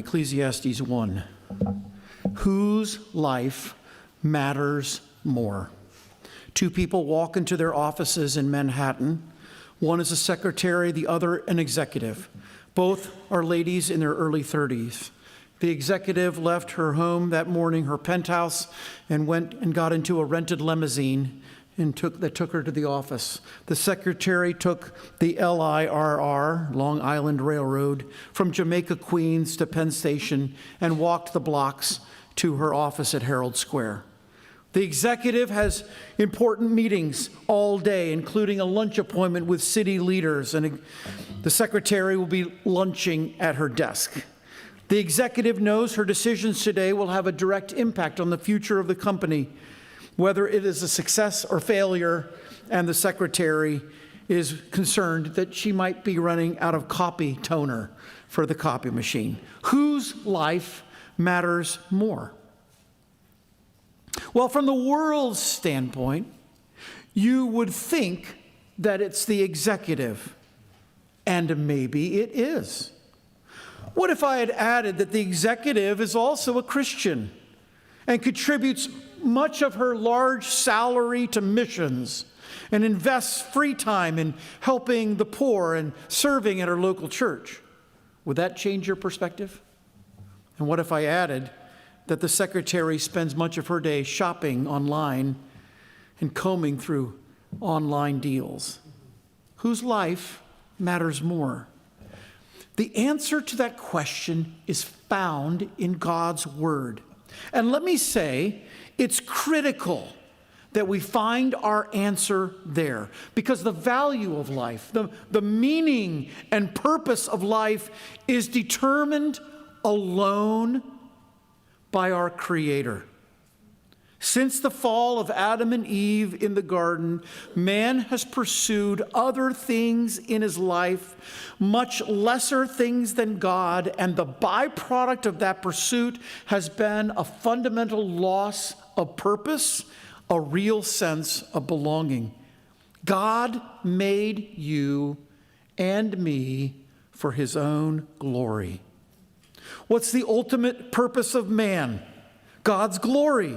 Ecclesiastes 1. Whose life matters more? Two people walk into their offices in Manhattan. One is a secretary, the other an executive. Both are ladies in their early 30s. The executive left her home that morning, her penthouse, and went and got into a rented limousine that took her to the office. The secretary took the LIRR, Long Island Railroad, from Jamaica, Queens to Penn Station and walked the blocks to her office at Herald Square. The executive has important meetings all day, including a lunch appointment with city leaders, and the secretary will be lunching at her desk. The executive knows her decisions today will have a direct impact on the future of the company, whether it is a success or failure, and the secretary is concerned that she might be running out of copy toner for the copy machine. Whose life matters more? Well, from the world's standpoint, you would think that it's the executive, and maybe it is. What if I had added that the executive is also a Christian and contributes much of her large salary to missions and invests free time in helping the poor and serving at her local church? Would that change your perspective? And what if I added that the secretary spends much of her day shopping online and combing through online deals? Whose life matters more? The answer to that question is found in God's Word. And let me say, it's critical that we find our answer there, because the value of life, the meaning and purpose of life is determined alone by our Creator. Since the fall of Adam and Eve in the garden, man has pursued other things in his life, much lesser things than God, and the byproduct of that pursuit has been a fundamental loss of purpose, a real sense of belonging. God made you and me for his own glory. What's the ultimate purpose of man? God's glory.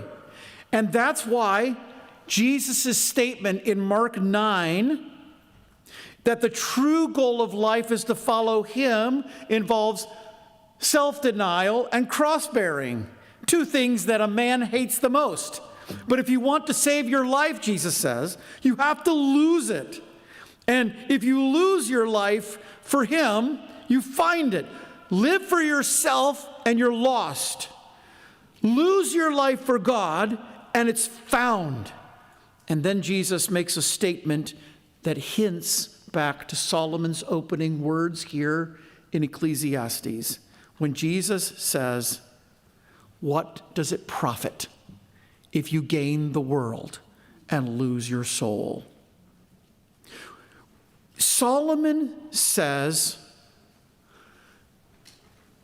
And that's why Jesus' statement in Mark 9 that the true goal of life is to follow him involves self-denial and cross-bearing, two things that a man hates the most. But if you want to save your life, Jesus says, you have to lose it. And if you lose your life for him, you find it. Live for yourself and you're lost. Lose your life for God and it's found. And then Jesus makes a statement that hints back to Solomon's opening words here in Ecclesiastes, when Jesus says, "What does it profit if you gain the world and lose your soul?" Solomon says,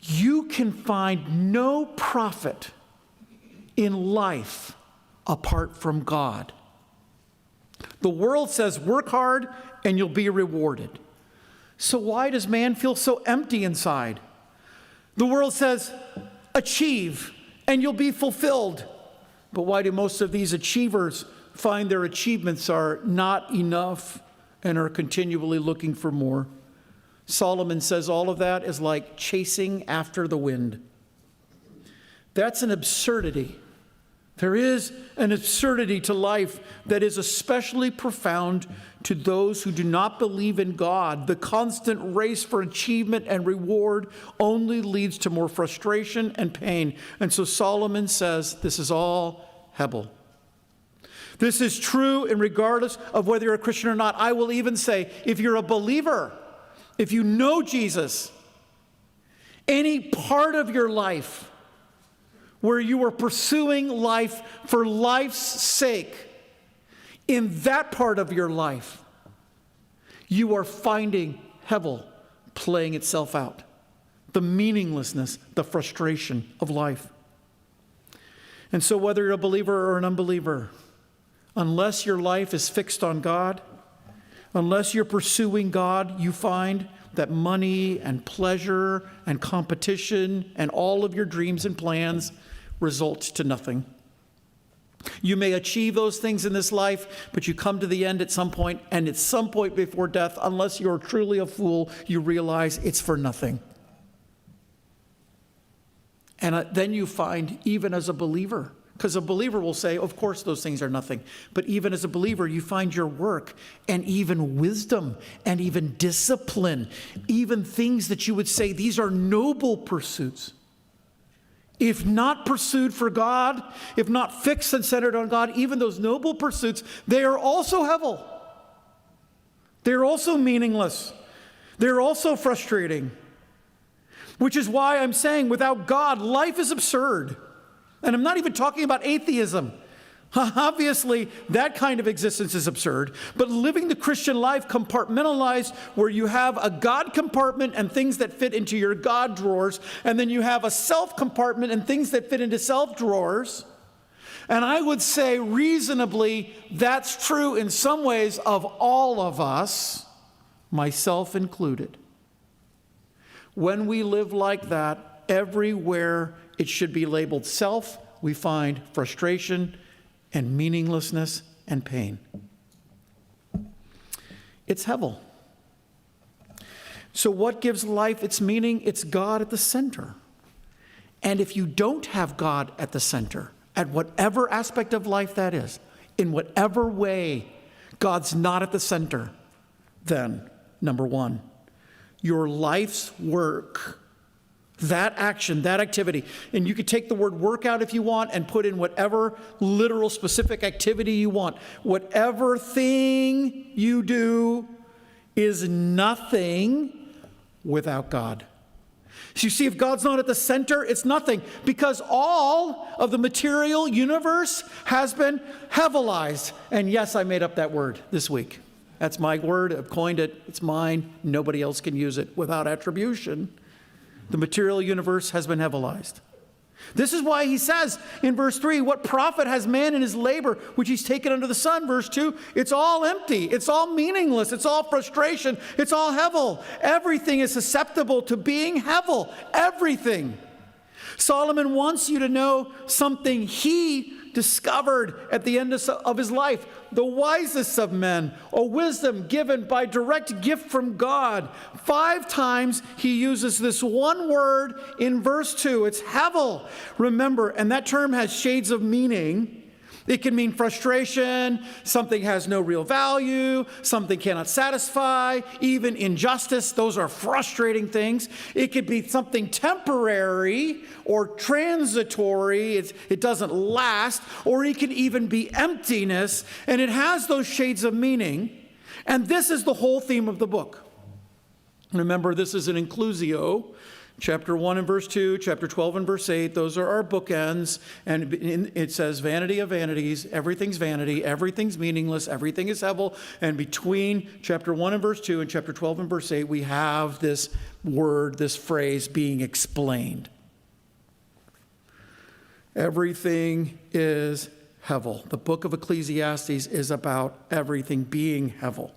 you can find no profit in life apart from God. The world says work hard and you'll be rewarded. So why does man feel so empty inside? The world says achieve and you'll be fulfilled. But why do most of these achievers find their achievements are not enough and are continually looking for more? Solomon says all of that is like chasing after the wind. That's an absurdity. There is an absurdity to life that is especially profound to those who do not believe in God. The constant race for achievement and reward only leads to more frustration and pain. And so Solomon says this is all Hebel. This is true and regardless of whether you're a Christian or not. I will even say, if you're a believer, if you know Jesus, any part of your life where you are pursuing life for life's sake, in that part of your life, you are finding Hebel playing itself out. The meaninglessness, the frustration of life. And so whether you're a believer or an unbeliever, unless your life is fixed on God, Unless you're pursuing God, you find that money and pleasure and competition and all of your dreams and plans result to nothing. You may achieve those things in this life, but you come to the end at some point, and at some point before death, unless you're truly a fool, you realize it's for nothing. And then you find, even as a believer, because a believer will say, of course those things are nothing. But even as a believer, you find your work and even wisdom and even discipline, even things that you would say, these are noble pursuits. If not pursued for God, if not fixed and centered on God, even those noble pursuits, they are also hevel. They're also meaningless. They're also frustrating. Which is why I'm saying without God, life is absurd. And I'm not even talking about atheism. Obviously, that kind of existence is absurd. But living the Christian life compartmentalized, where you have a God compartment and things that fit into your God drawers, and then you have a self compartment and things that fit into self drawers. And I would say reasonably, that's true in some ways of all of us, myself included. When we live like that, everywhere it should be labeled self, we find frustration and meaninglessness and pain. It's hevel. So what gives life its meaning? It's God at the center. And if you don't have God at the center, at whatever aspect of life that is, in whatever way God's not at the center, then, number one, your life's work, that action, that activity, and you could take the word workout if you want and put in whatever literal specific activity you want. Whatever thing you do is nothing without God. So you see, if God's not at the center, it's nothing, because all of the material universe has been hevelized. And yes, I made up that word this week. That's my word. I've coined it. It's mine. Nobody else can use it without attribution. The material universe has been hevelized. This is why he says in verse 3, what profit has man in his labor, which he's taken under the sun? Verse 2, it's all empty. It's all meaningless. It's all frustration. It's all hevel. Everything is susceptible to being hevel. Everything. Solomon wants you to know something he discovered at the end of his life. The wisest of men, a wisdom given by direct gift from God. 5 times he uses this one word in verse 2. It's hevel. Remember, and that term has shades of meaning. It can mean frustration, something has no real value, something cannot satisfy, even injustice. Those are frustrating things. It could be something temporary or transitory. It doesn't last. Or it can even be emptiness. And it has those shades of meaning. And this is the whole theme of the book. Remember, this is an inclusio. Chapter 1 and verse 2, chapter 12 and verse 8, those are our bookends. And it says, vanity of vanities, everything's vanity, everything's meaningless, everything is hevel. And between chapter 1 and verse 2 and chapter 12 and verse 8, we have this word, this phrase being explained. Everything is hevel. The book of Ecclesiastes is about everything being hevel.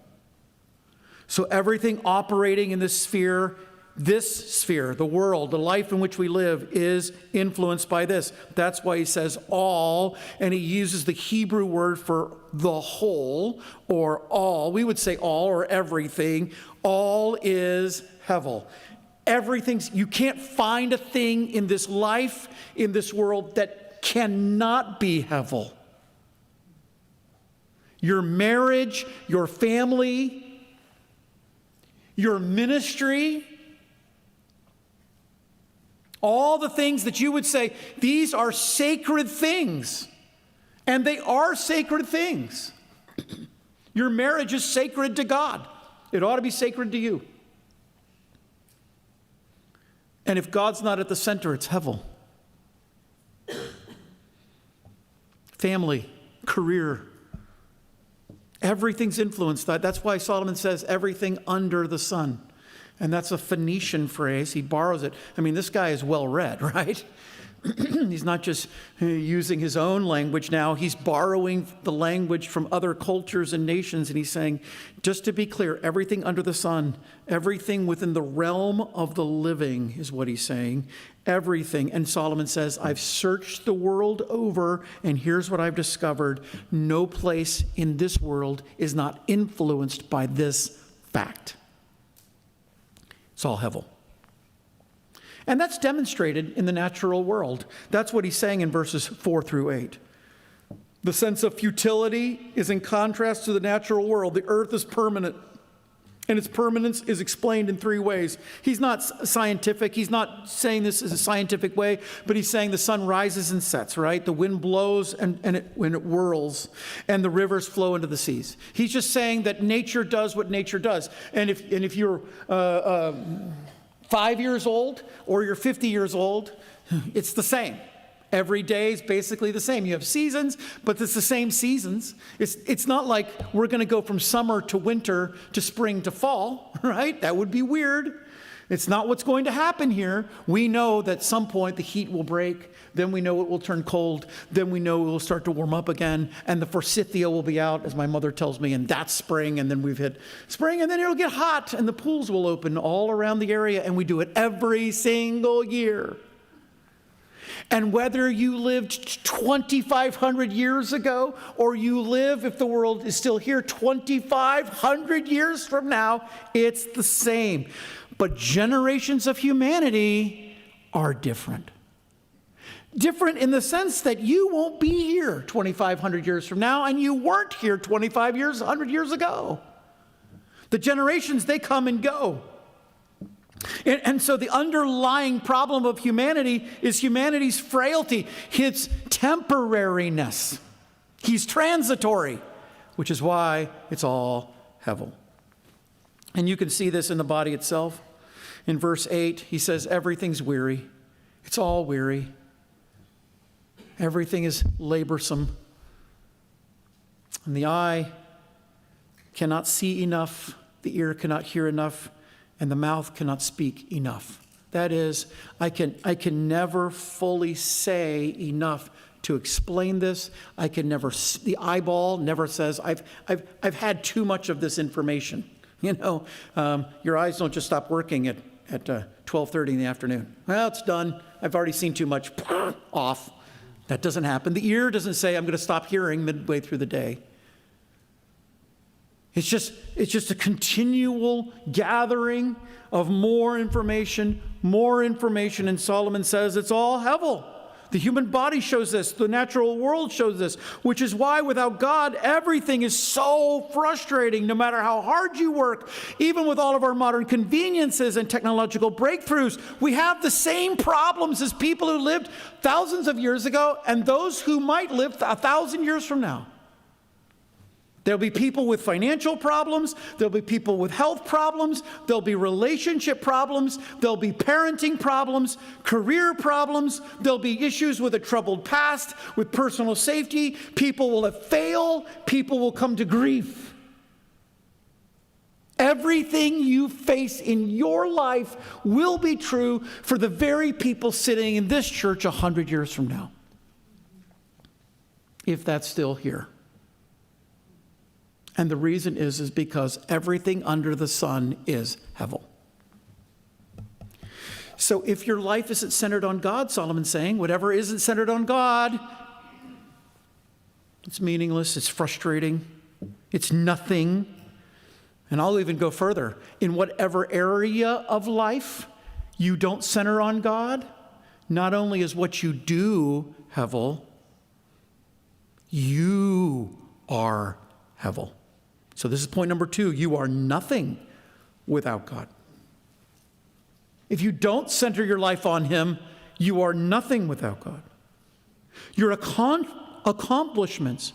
So everything operating in this sphere, the world, the life in which we live, is influenced by this. That's why he says all, and he uses the Hebrew word for the whole, or all. We would say all or everything. All is hevel. You can't find a thing in this life, in this world, that cannot be hevel. Your marriage, your family, your ministry, all the things that you would say, these are sacred things. And they are sacred things. Your marriage is sacred to God. It ought to be sacred to you. And if God's not at the center, it's hevel. Family, career, everything's influenced. That's why Solomon says everything under the sun. And that's a Phoenician phrase. He borrows it. I mean, this guy is well read, right? He's not just using his own language now. He's borrowing the language from other cultures and nations. And he's saying, just to be clear, everything under the sun, everything within the realm of the living is what he's saying. Everything. And Solomon says, I've searched the world over, and here's what I've discovered. No place in this world is not influenced by this fact. It's all hevel. And that's demonstrated in the natural world. That's what he's saying in verses 4 through 8. The sense of futility is in contrast to the natural world. The earth is permanent, and its permanence is explained in three ways. He's not scientific. He's not saying this is a scientific way, but he's saying the sun rises and sets, right? The wind blows when it whirls, and the rivers flow into the seas. He's just saying that nature does what nature does. And if you're 5 years old or you're 50 years old, it's the same. Every day is basically the same. You have seasons, but it's the same seasons. It's not like we're going to go from summer to winter to spring to fall, right? That would be weird. It's not what's going to happen here. We know that at some point the heat will break. Then we know it will turn cold. Then we know it will start to warm up again. And the forsythia will be out, as my mother tells me, and that's spring. And then we've hit spring, and then it'll get hot, and the pools will open all around the area. And we do it every single year. And whether you lived 2,500 years ago, or you live, if the world is still here, 2,500 years from now, it's the same. But generations of humanity are different. Different in the sense that you won't be here 2,500 years from now, and you weren't here 100 years ago. The generations, they come and go. And so the underlying problem of humanity is humanity's frailty, its temporariness. He's transitory, which is why it's all hevel. And you can see this in the body itself. In verse 8, he says, everything's weary. It's all weary. Everything is laborsome. And the eye cannot see enough, the ear cannot hear enough, and the mouth cannot speak enough. That is, I can never fully say enough to explain this. The eyeball never says, I've had too much of this information. You know, your eyes don't just stop working at 12:30 in the afternoon. Well, it's done. I've already seen too much. Off. That doesn't happen. The ear doesn't say, I'm going to stop hearing midway through the day. It's just a continual gathering of more information, and Solomon says it's all hevel. The human body shows this. The natural world shows this, which is why without God, everything is so frustrating, no matter how hard you work. Even with all of our modern conveniences and technological breakthroughs, we have the same problems as people who lived thousands of years ago and those who might live 1,000 years from now. There'll be people with financial problems. There'll be people with health problems. There'll be relationship problems. There'll be parenting problems, career problems. There'll be issues with a troubled past, with personal safety. People will have failed. People will come to grief. Everything you face in your life will be true for the very people sitting in this church 100 years from now, if that's still here. And the reason is because everything under the sun is hevel. So if your life isn't centered on God, Solomon's saying, whatever isn't centered on God, it's meaningless, it's frustrating, it's nothing. And I'll even go further. In whatever area of life you don't center on God, not only is what you do hevel, you are hevel. So this is point number 2. You are nothing without God. If you don't center your life on Him, you are nothing without God. Your accomplishments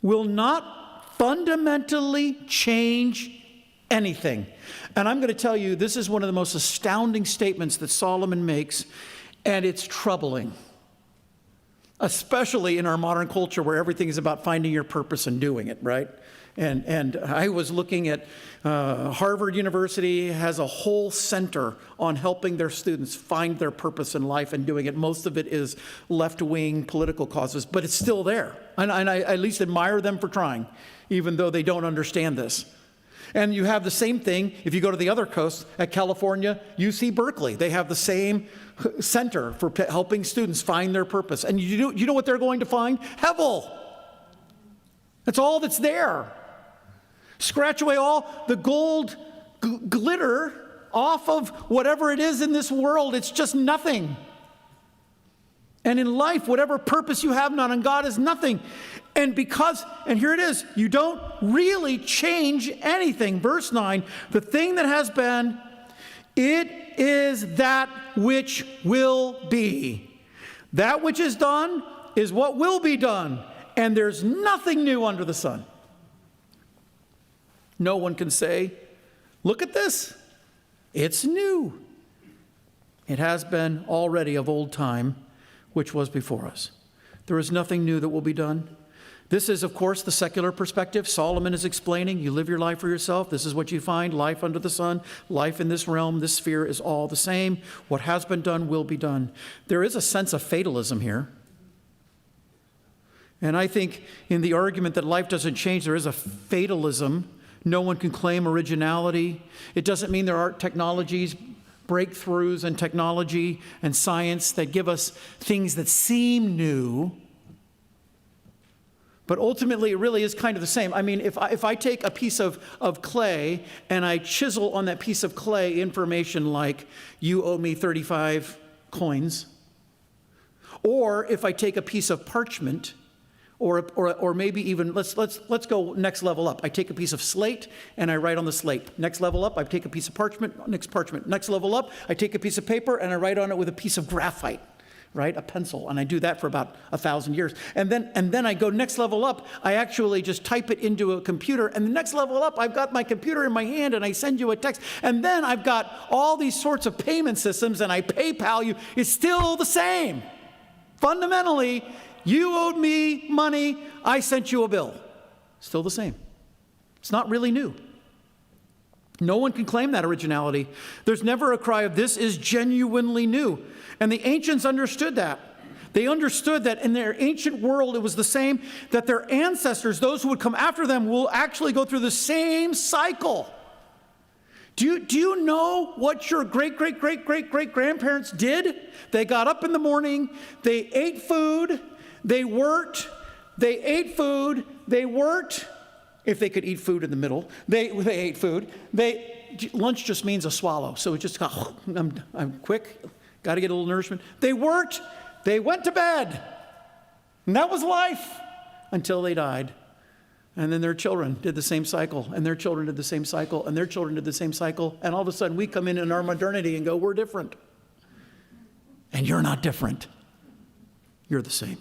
will not fundamentally change anything. And I'm going to tell you, this is one of the most astounding statements that Solomon makes, and it's troubling. Especially in our modern culture where everything is about finding your purpose and doing it, right? And I was looking at Harvard University has a whole center on helping their students find their purpose in life and doing it. Most of it is left-wing political causes, but it's still there. And I at least admire them for trying, even though they don't understand this. And you have the same thing if you go to the other coast at California, UC Berkeley. They have the same center for helping students find their purpose. And you know what they're going to find? Hevel. That's all that's there. Scratch away all the gold glitter off of whatever it is in this world. It's just nothing. And in life, whatever purpose you have not in God is nothing. And here it is, you don't really change anything. Verse 9, the thing that has been, it is that which will be. That which is done is what will be done. And there's nothing new under the sun. No one can say, look at this. It's new. It has been already of old time, which was before us. There is nothing new that will be done. This is, of course, the secular perspective. Solomon is explaining, you live your life for yourself. This is what you find, life under the sun. Life in this realm, this sphere is all the same. What has been done will be done. There is a sense of fatalism here. And I think in the argument that life doesn't change, there is a fatalism. No one can claim originality. It doesn't mean there aren't technologies, breakthroughs in technology and science that give us things that seem new. But ultimately, it really is kind of the same. I mean, if I take a piece of clay and I chisel on that piece of clay information like, you owe me 35 coins, or if I take a piece of parchment, or maybe even, let's go next level up. I take a piece of slate and I write on the slate. Next level up, I take a piece of parchment. Next level up, I take a piece of paper and I write on it with a piece of graphite, right? A pencil. And I do that for about 1,000 years. And then I go next level up. I actually just type it into a computer. And the next level up, I've got my computer in my hand and I send you a text. And then I've got all these sorts of payment systems and I PayPal you. It's still the same. Fundamentally, you owed me money, I sent you a bill. Still the same. It's not really new. No one can claim that originality. There's never a cry of this is genuinely new. And the ancients understood that. They understood that in their ancient world it was the same, that their ancestors, those who would come after them, will actually go through the same cycle. Do you know what your great-great-great-great-great-grandparents did? They got up in the morning, they ate food, they worked, they ate food, they worked. If they could eat food in the middle, they ate food. Lunch just means a swallow, so it just got, I'm quick, got to get a little nourishment. They worked, they went to bed, and that was life until they died. And then their children did the same cycle, and their children did the same cycle, and their children did the same cycle, and all of a sudden we come in our modernity and go, we're different. And you're not different. You're the same.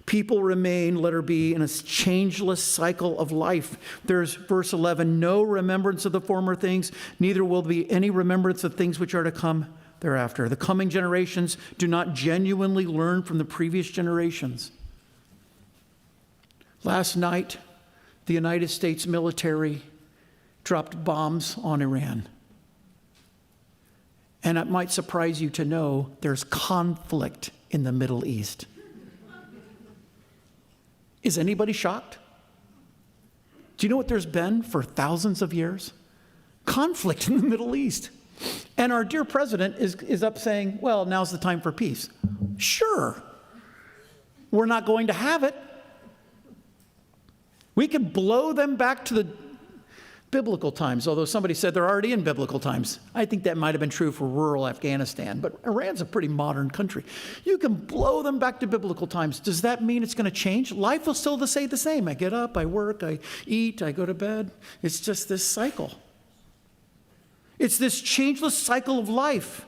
People remain, letter B, in a changeless cycle of life. There's verse 11, no remembrance of the former things, neither will there be any remembrance of things which are to come thereafter. The coming generations do not genuinely learn from the previous generations. Last night, the United States military dropped bombs on Iran. And it might surprise you to know there's conflict in the Middle East. Is anybody shocked? Do you know what there's been for thousands of years? Conflict in the Middle East. And our dear president is up saying, well, now's the time for peace. Sure. We're not going to have it. We could blow them back to the biblical times, although somebody said they're already in biblical times. I think that might have been true for rural Afghanistan, but Iran's a pretty modern country. You can blow them back to biblical times. Does that mean it's going to change? Life will still stay the same. I get up, I work, I eat, I go to bed. It's just this cycle. It's this changeless cycle of life.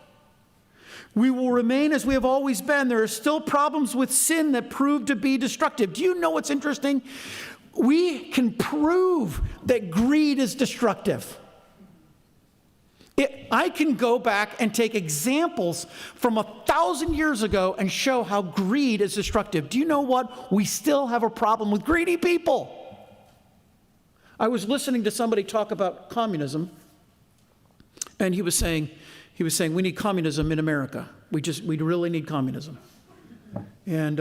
We will remain as we have always been. There are still problems with sin that prove to be destructive. Do you know what's interesting? We can prove that greed is destructive. I can go back and take examples from 1,000 years ago and show how greed is destructive. Do you know what? We still have a problem with greedy people. I was listening to somebody talk about communism, and he was saying we need communism in America. We really need communism. And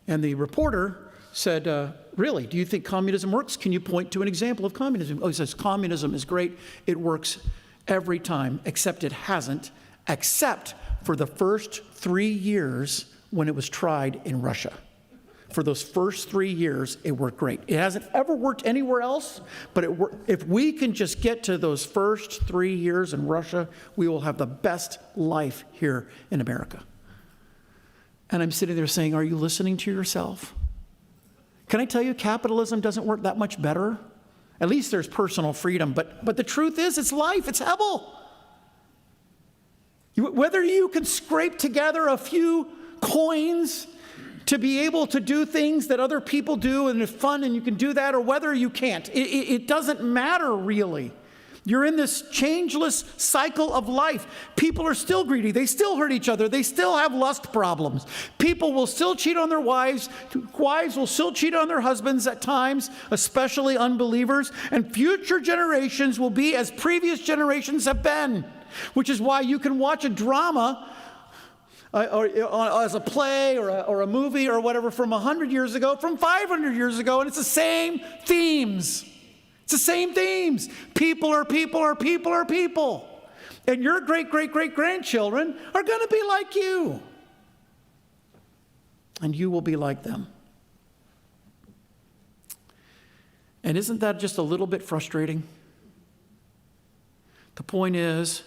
the reporter said, really, do you think communism works? Can you point to an example of communism? Oh, he says, communism is great. It works every time, except it hasn't, except for the first 3 years when it was tried in Russia. For those first 3 years, it worked great. It hasn't ever worked anywhere else, but if we can just get to those first 3 years in Russia, we will have the best life here in America. And I'm sitting there saying, are you listening to yourself? Can I tell you, capitalism doesn't work that much better? At least there's personal freedom, but the truth is, it's life, it's Hebel. Whether you can scrape together a few coins to be able to do things that other people do and it's fun and you can do that, or whether you can't, it doesn't matter really. You're in this changeless cycle of life. People are still greedy. They still hurt each other. They still have lust problems. People will still cheat on their wives. Wives will still cheat on their husbands at times, especially unbelievers. And future generations will be as previous generations have been, which is why you can watch a drama or as a play or a movie or whatever from 100 years ago, from 500 years ago, and it's the same themes. It's the same themes. People are people are people are people. And your great-great-great-grandchildren are going to be like you. And you will be like them. And isn't that just a little bit frustrating? The point is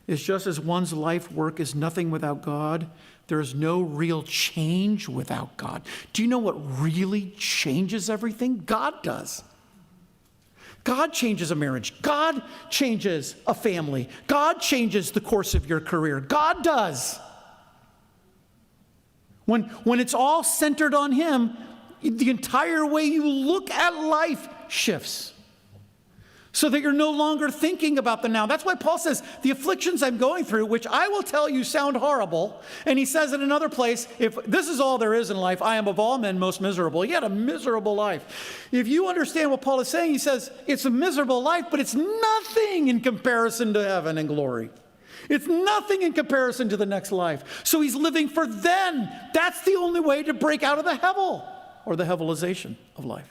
just as one's life work is nothing without God, there is no real change without God. Do you know what really changes everything? God does. God changes a marriage. God changes a family. God changes the course of your career. God does. When it's all centered on Him, the entire way you look at life shifts. So that you're no longer thinking about the now. That's why Paul says, the afflictions I'm going through, which I will tell you sound horrible. And he says in another place, if this is all there is in life, I am of all men most miserable. He had a miserable life. If you understand what Paul is saying, he says, it's a miserable life, but it's nothing in comparison to heaven and glory. It's nothing in comparison to the next life. So he's living for then. That's the only way to break out of the Hevel, or the Hevelization of life.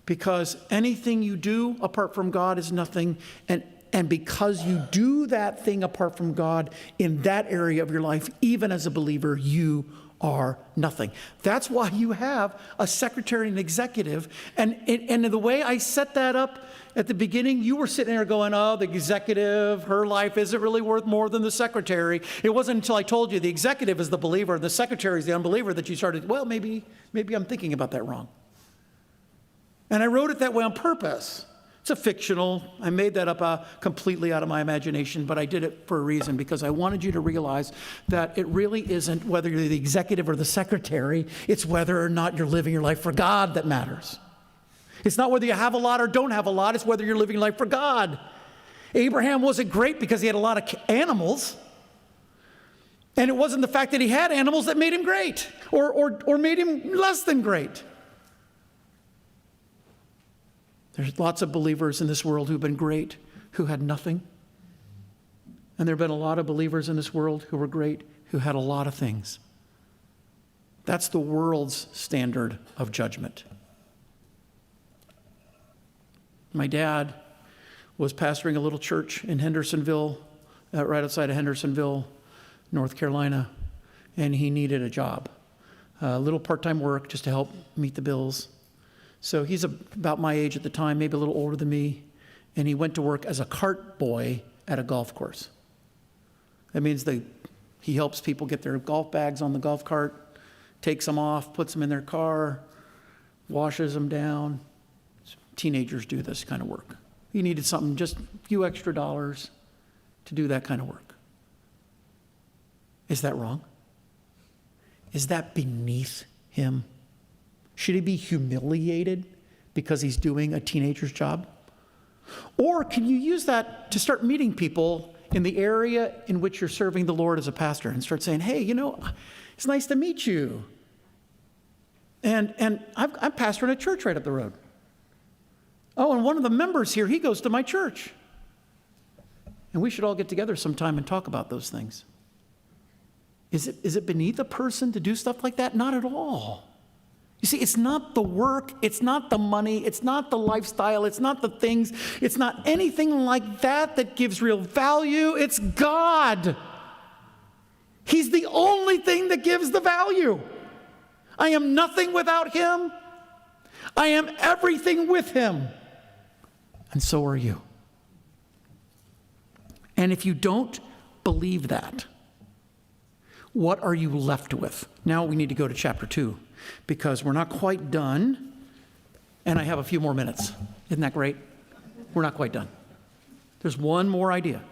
Because anything you do apart from God is nothing. And because you do that thing apart from God in that area of your life, even as a believer, you are nothing. That's why you have a secretary and executive. And the way I set that up at the beginning, you were sitting there going, oh, the executive, her life isn't really worth more than the secretary. It wasn't until I told you the executive is the believer, the secretary is the unbeliever, that you started, well, maybe I'm thinking about that wrong. And I wrote it that way on purpose. It's a fictional, I made that up completely out of my imagination, but I did it for a reason, because I wanted you to realize that it really isn't whether you're the executive or the secretary, it's whether or not you're living your life for God that matters. It's not whether you have a lot or don't have a lot, it's whether you're living life for God. Abraham wasn't great because he had a lot of animals. And it wasn't the fact that he had animals that made him great or made him less than great. There's lots of believers in this world who've been great, who had nothing. And there have been a lot of believers in this world who were great, who had a lot of things. That's the world's standard of judgment. My dad was pastoring a little church in Hendersonville, right outside of Hendersonville, North Carolina, and he needed a job. A little part-time work just to help meet the bills. So he's about my age at the time, maybe a little older than me, and he went to work as a cart boy at a golf course. That means he helps people get their golf bags on the golf cart, takes them off, puts them in their car, washes them down. Teenagers do this kind of work. He needed something, just a few extra dollars to do that kind of work. Is that wrong? Is that beneath him? Should he be humiliated because he's doing a teenager's job? Or can you use that to start meeting people in the area in which you're serving the Lord as a pastor and start saying, hey, it's nice to meet you. And I'm pastoring a church right up the road. Oh, and one of the members here, he goes to my church. And we should all get together sometime and talk about those things. Is it beneath a person to do stuff like that? Not at all. You see, it's not the work, it's not the money, it's not the lifestyle, it's not the things, it's not anything like that that gives real value. It's God. He's the only thing that gives the value. I am nothing without him. I am everything with him. And so are you. And if you don't believe that, what are you left with? Now we need to go to chapter 2 because we're not quite done, and I have a few more minutes. Isn't that great? We're not quite done. There's one more idea.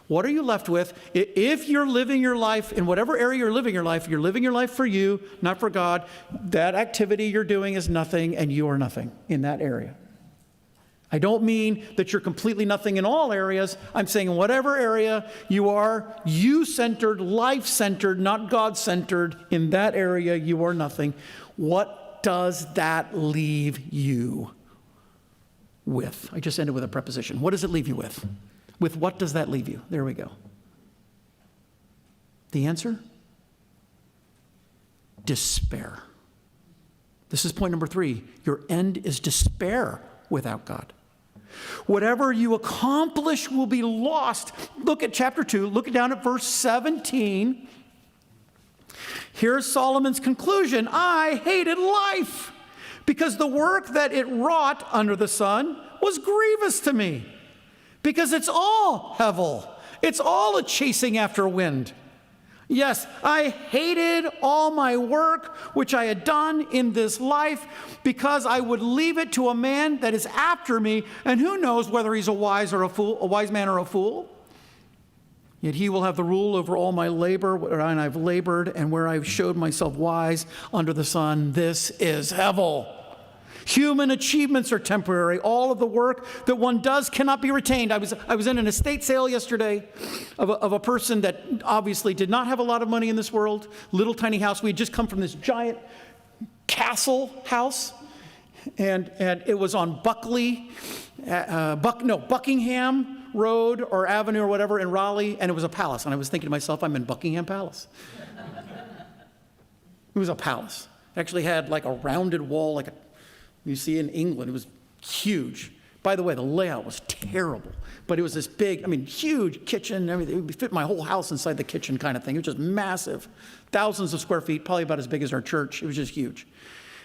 What are you left with? If you're living your life, in whatever area you're living your life for you, not for God, that activity you're doing is nothing, and you are nothing in that area. I don't mean that you're completely nothing in all areas. I'm saying in whatever area you are, you-centered, life-centered, not God-centered, in that area you are nothing. What does that leave you with? I just ended with a preposition. What does it leave you with? With what does that leave you? There we go. The answer? Despair. This is point number 3. Your end is despair without God. Whatever you accomplish will be lost. Look at chapter 2. Look down at verse 17. Here's Solomon's conclusion. I hated life because the work that it wrought under the sun was grievous to me. Because it's all hevel. It's all a chasing after wind. Yes, I hated all my work which I had done in this life because I would leave it to a man that is after me, and who knows whether he's a wise man or a fool. Yet he will have the rule over all my labor, wherein I've labored, and where I've showed myself wise under the sun. This is hevel. Human achievements are temporary. All of the work that one does cannot be retained. I was in an estate sale yesterday of a person that obviously did not have a lot of money in this world. Little tiny house. We had just come from this giant castle house, and it was on Buckingham Road or Avenue or whatever in Raleigh, and it was a palace. And I was thinking to myself, I'm in Buckingham Palace. It was a palace. It actually had like a rounded wall, like you see in England. It was huge. By the way, the layout was terrible, but it was this big, huge kitchen, everything. It would fit my whole house inside the kitchen kind of thing. It was just massive. Thousands of square feet, probably about as big as our church. It was just huge.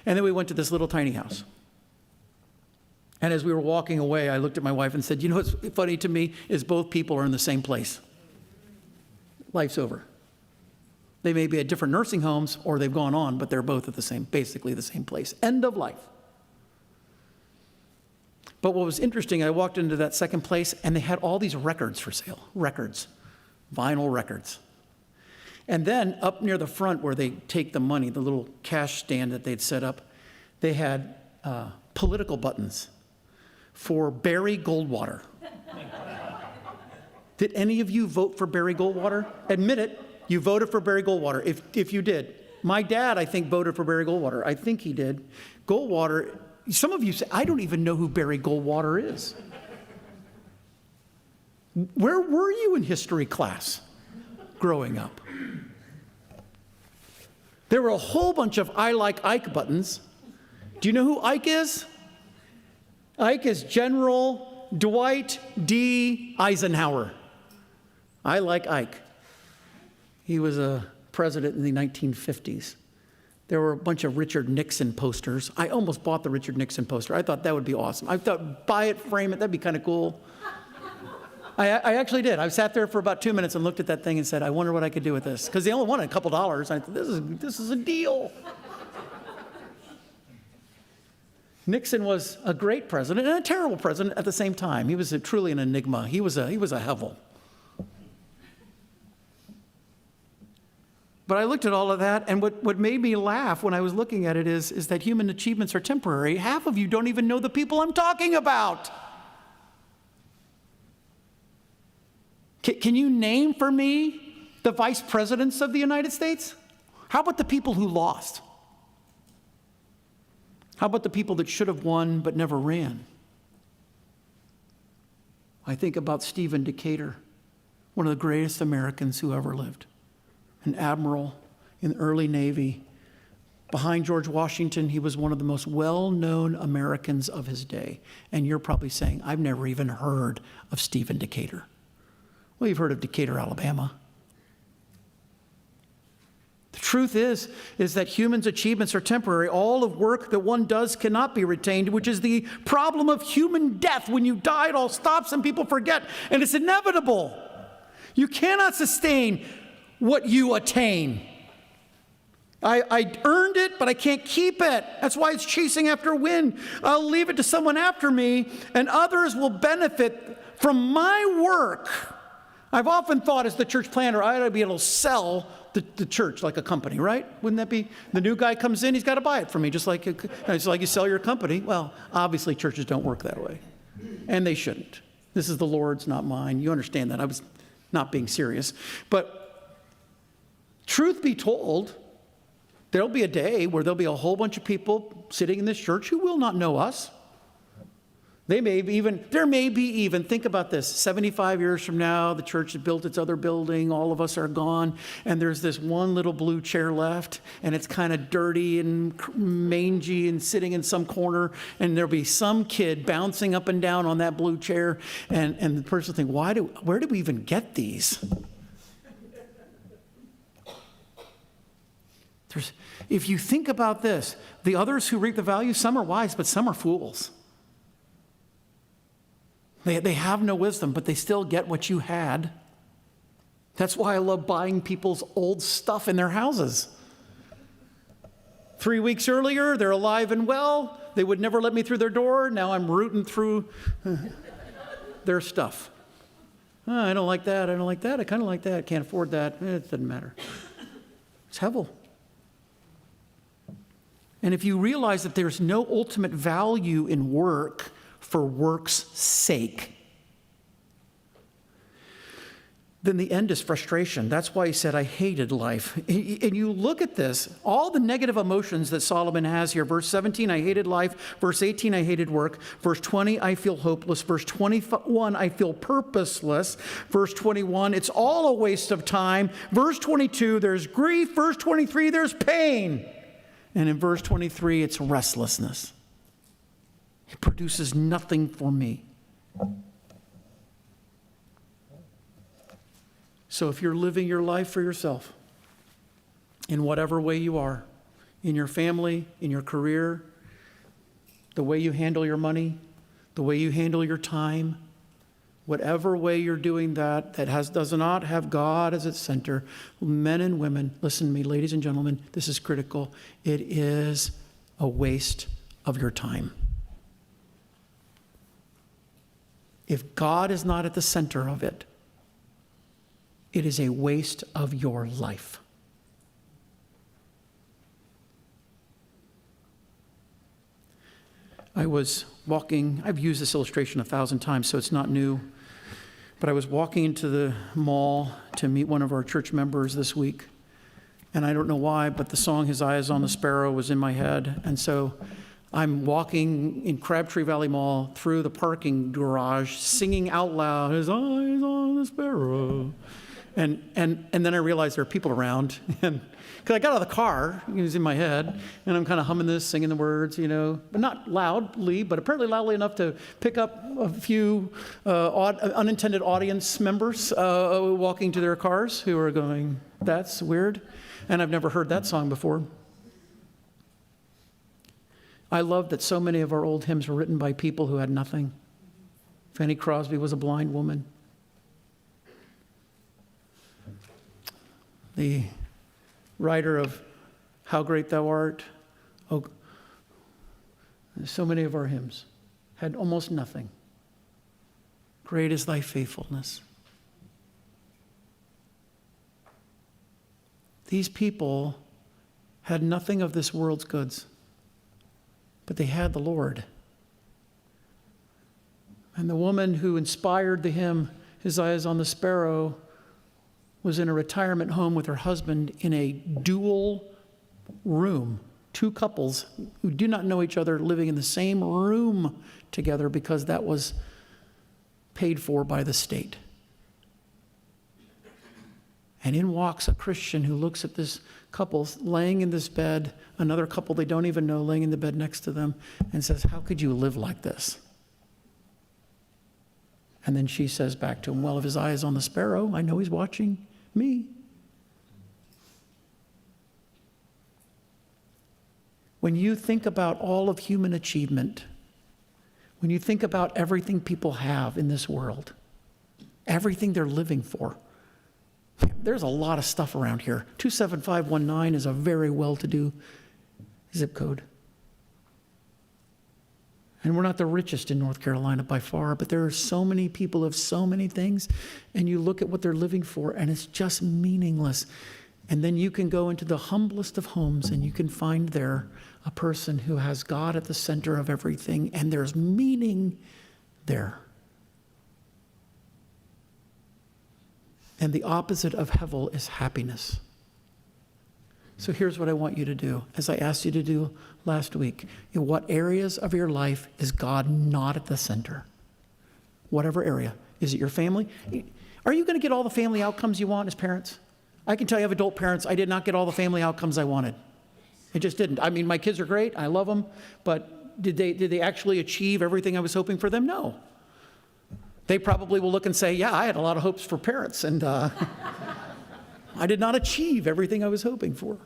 And then we went to this little tiny house. And as we were walking away, I looked at my wife and said, you know what's funny to me is both people are in the same place. Life's over. They may be at different nursing homes or they've gone on, but they're both at basically the same place. End of life. But what was interesting, I walked into that second place and they had all these records for sale. Records. Vinyl records. And then up near the front where they take the money, the little cash stand that they'd set up, they had political buttons for Barry Goldwater. Did any of you vote for Barry Goldwater? Admit it, you voted for Barry Goldwater, if you did. My dad, I think, voted for Barry Goldwater. I think he did. Goldwater, some of you say, I don't even know who Barry Goldwater is. Where were you in history class growing up? There were a whole bunch of I like Ike buttons. Do you know who Ike is? Ike is General Dwight D. Eisenhower. I like Ike. He was a president in the 1950s. There were a bunch of Richard Nixon posters. I almost bought the Richard Nixon poster. I thought that would be awesome. I thought, buy it, frame it, that'd be kind of cool. I actually did. I sat there for about 2 minutes and looked at that thing and said, I wonder what I could do with this. Because they only wanted a couple dollars. I thought, this is a deal. Nixon was a great president and a terrible president at the same time. He was truly an enigma. He was a hevel. But I looked at all of that, and what made me laugh when I was looking at it is that human achievements are temporary. Half of you don't even know the people I'm talking about. Can you name for me the vice presidents of the United States? How about the people who lost? How about the people that should have won but never ran? I think about Stephen Decatur, one of the greatest Americans who ever lived, an admiral in the early Navy. Behind George Washington, he was one of the most well-known Americans of his day. And you're probably saying, I've never even heard of Stephen Decatur. Well, you've heard of Decatur, Alabama. The truth is that humans' achievements are temporary. All of work that one does cannot be retained, which is the problem of human death. When you die, it all stops and people forget, and it's inevitable. You cannot sustain what you attain. I earned it, but I can't keep it. That's why it's chasing after wind. I'll leave it to someone after me, and others will benefit from my work. I've often thought as the church planter, I ought to be able to sell the church like a company, right? Wouldn't that be? The new guy comes in, he's got to buy it from me, just like you sell your company. Well, obviously churches don't work that way, and they shouldn't. This is the Lord's, not mine. You understand that. I was not being serious. But truth be told, there'll be a day where there'll be a whole bunch of people sitting in this church who will not know us. There may be even, think about this, 75 years from now, the church has built its other building, all of us are gone, and there's this one little blue chair left, and it's kind of dirty and mangy and sitting in some corner, and there'll be some kid bouncing up and down on that blue chair, and the person will think, where do we even get these? If you think about this, the others who reap the value, some are wise, but some are fools. They have no wisdom, but they still get what you had. That's why I love buying people's old stuff in their houses. 3 weeks earlier, they're alive and well. They would never let me through their door. Now I'm rooting through their stuff. Oh, I don't like that. I don't like that. I kind of like that. I can't afford that. It doesn't matter. It's hevel. And if you realize that there's no ultimate value in work for work's sake, then the end is frustration. That's why he said, I hated life. And you look at this, all the negative emotions that Solomon has here. Verse 17, I hated life. Verse 18, I hated work. Verse 20, I feel hopeless. Verse 21, I feel purposeless. Verse 21, it's all a waste of time. Verse 22, there's grief. Verse 23, there's pain. And in verse 23, it's restlessness. It produces nothing for me. So if you're living your life for yourself, in whatever way you are, in your family, in your career, the way you handle your money, the way you handle your time, whatever way you're doing that does not have God as its center, men and women, listen to me, ladies and gentlemen, this is critical. It is a waste of your time. If God is not at the center of it, it is a waste of your life. I was walking, I've used this illustration 1,000 times, so it's not new, but I was walking into the mall to meet one of our church members this week, and I don't know why, but the song His Eye is on the Sparrow was in my head, and so I'm walking in Crabtree Valley Mall through the parking garage, singing out loud, His eye is on the sparrow. And then I realized there are people around, and because I got out of the car, it was in my head, and I'm kind of humming this, singing the words, but not loudly, but apparently loudly enough to pick up a few unintended audience members walking to their cars who are going, that's weird, and I've never heard that song before. I love that so many of our old hymns were written by people who had nothing. Fanny Crosby was a blind woman. The writer of How Great Thou Art, so many of our hymns had almost nothing. Great is thy faithfulness. These people had nothing of this world's goods, but they had the Lord. And the woman who inspired the hymn, His Eye is on the Sparrow, was in a retirement home with her husband in a dual room two couples who do not know each other living in the same room together because that was paid for by the state. And in walks a Christian who looks at this couple laying in this bed, another couple they don't even know laying in the bed next to them, and says, "How could you live like this?" And then she says back to him, "Well, if his eye is on the sparrow, I know he's watching me." When you think about all of human achievement, when you think about everything people have in this world, everything they're living for, there's a lot of stuff around here. 27519 is a very well-to-do zip code. And we're not the richest in North Carolina by far, but there are so many people who have so many things, and you look at what they're living for, and it's just meaningless. And then you can go into the humblest of homes, and you can find there a person who has God at the center of everything, and there's meaning there. And the opposite of hevel is happiness. So here's what I want you to do, as I asked you to do last week. In what areas of your life is God not at the center? Whatever area. Is it your family? Are you going to get all the family outcomes you want as parents? I can tell you, I have adult parents, I did not get all the family outcomes I wanted. It just didn't. I mean, my kids are great, I love them, but did they actually achieve everything I was hoping for them? No. They probably will look and say, yeah, I had a lot of hopes for parents, and I did not achieve everything I was hoping for.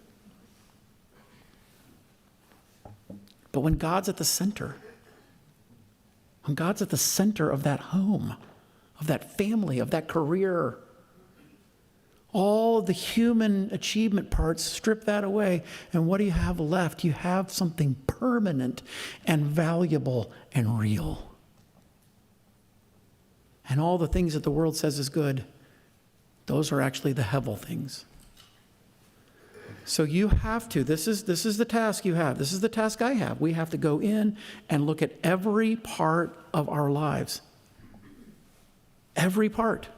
But when God's at the center, when God's at the center of that home, of that family, of that career, all the human achievement parts, strip that away, and what do you have left? You have something permanent and valuable and real. And all the things that the world says is good, those are actually the hevel things. So you have to, this is the task you have. This is the task I have. We have to go in and look at every part of our lives. Every part.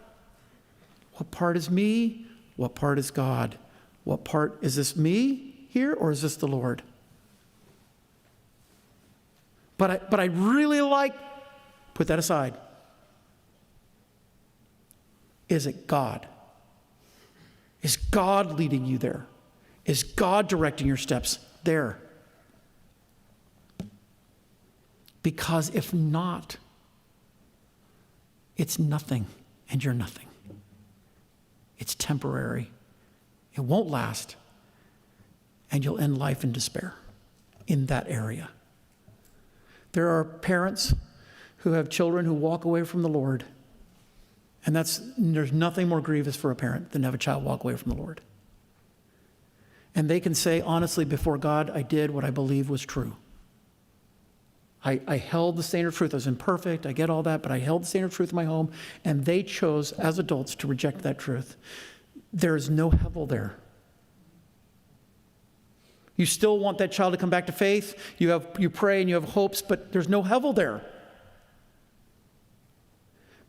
What part is me? What part is God? What part, is this me here or is this the Lord? But I really like, put that aside. Is it God? Is God leading you there? Is God directing your steps there? Because if not, it's nothing and you're nothing. It's temporary. It won't last. And you'll end life in despair in that area. There are parents who have children who walk away from the Lord. And there's nothing more grievous for a parent than to have a child walk away from the Lord. And they can say, honestly, before God, I did what I believe was true. I held the standard of truth. I was imperfect. I get all that, but I held the standard of truth in my home. And they chose, as adults, to reject that truth. There is no hevel there. You still want that child to come back to faith. You pray and you have hopes, but there's no hevel there.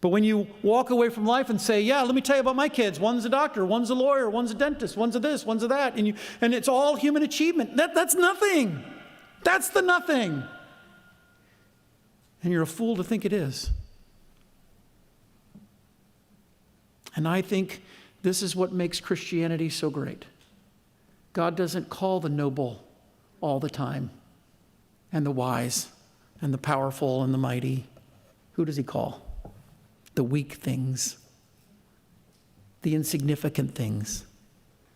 But when you walk away from life and say, yeah, let me tell you about my kids. One's a doctor, one's a lawyer, one's a dentist, one's a this, one's a that. And it's all human achievement. That's nothing. That's the nothing. And you're a fool to think it is. And I think this is what makes Christianity so great. God doesn't call the noble all the time, and the wise, and the powerful, and the mighty. Who does he call? The weak things, the insignificant things,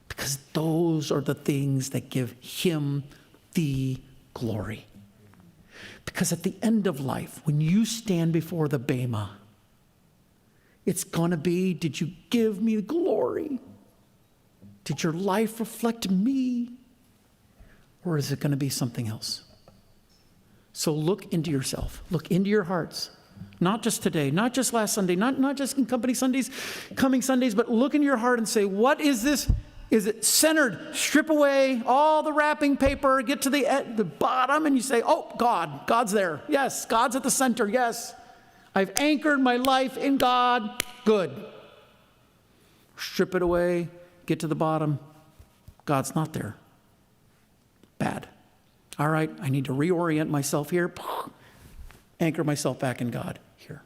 because those are the things that give him the glory. Because at the end of life, when you stand before the Bema, it's going to be, did you give me glory? Did your life reflect me? Or is it going to be something else? So look into yourself. Look into your hearts. Not just today, not just last Sunday, not just in company Sundays, coming Sundays, but look into your heart and say, what is this? Is it centered? Strip away all the wrapping paper, get to the bottom, and you say, oh, God's there. Yes, God's at the center. Yes, I've anchored my life in God. Good. Strip it away, get to the bottom. God's not there. Bad. All right, I need to reorient myself here, anchor myself back in God here.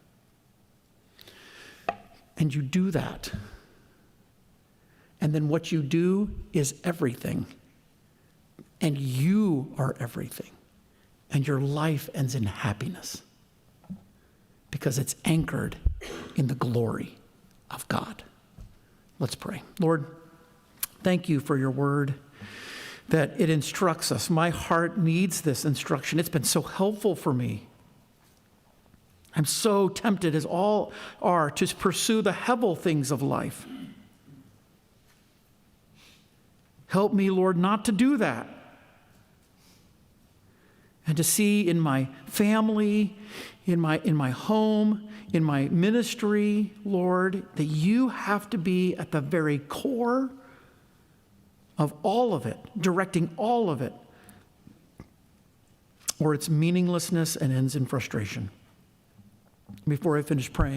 And you do that. And then what you do is everything. And you are everything. And your life ends in happiness. Because it's anchored in the glory of God. Let's pray. Lord, thank you for your word, that it instructs us. My heart needs this instruction. It's been so helpful for me. I'm so tempted, as all are, to pursue the hevel things of life. Help me, Lord, not to do that. And to see in my family, in my home, in my ministry, Lord, that you have to be at the very core of all of it, directing all of it, or its meaninglessness and ends in frustration. Before I finish praying,